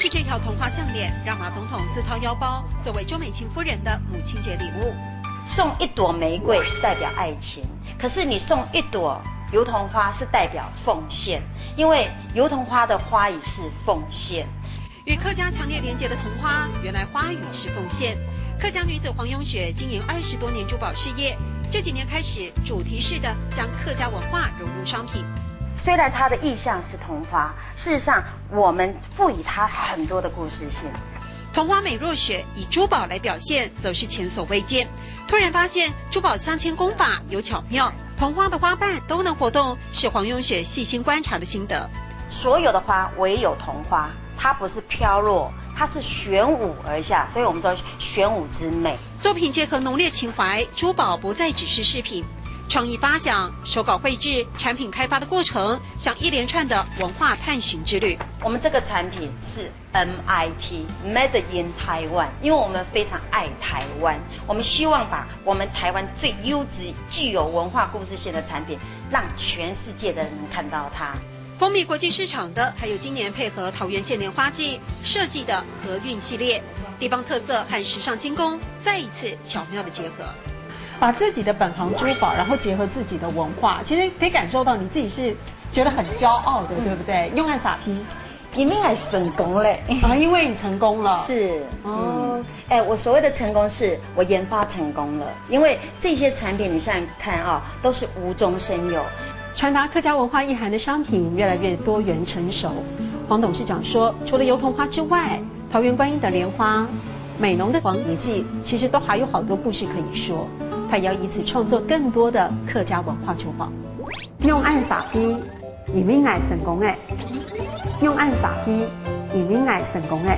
就是这条童话项链，让马总统自掏腰包作为周美青夫人的母亲节礼物。送一朵玫瑰是代表爱情，可是你送一朵油桐花是代表奉献，因为油桐花的花语是奉献。与客家强烈连结的桐花，原来花语是奉献。客家女子黄永雪经营20多年珠宝事业，这几年开始主题式的将客家文化融入商品。虽然它的意象是桐花，事实上我们赋予它很多的故事性。桐花美若雪，以珠宝来表现，则是前所未见。突然发现珠宝镶嵌工法有巧妙，桐花的花瓣都能活动，是黄永雪细心观察的心得。所有的花唯有桐花，它不是飘落，它是玄武而下，所以我们说玄武之美。作品结合浓烈情怀，珠宝不再只是饰品。创意发想、手稿绘制、产品开发的过程，像一连串的文化探寻之旅。我们这个产品是 MIT Made in Taiwan， 因为我们非常爱台湾，我们希望把我们台湾最优质、具有文化故事性的产品，让全世界的人能看到它。风靡国际市场的，还有今年配合桃园县莲花季设计的和运系列，地方特色和时尚精工再一次巧妙的结合。把自己的本行珠宝，然后结合自己的文化，其实可以感受到你自己是觉得很骄傲的，对不对？用爱撒批，一定还成功嘞啊，因为你成功了。是，我所谓的成功是我研发成功了，因为这些产品你想想看啊，都是无中生有，传达客家文化意涵的商品越来越多元成熟。黄董事长说，除了油桐花之外，桃园观音的莲花、美浓的黄泥记，其实都还有好多故事可以说。他也要以此创作更多的客家文化珠宝。用爱撒批，移民爱成功诶。用爱撒批，移民爱成功诶。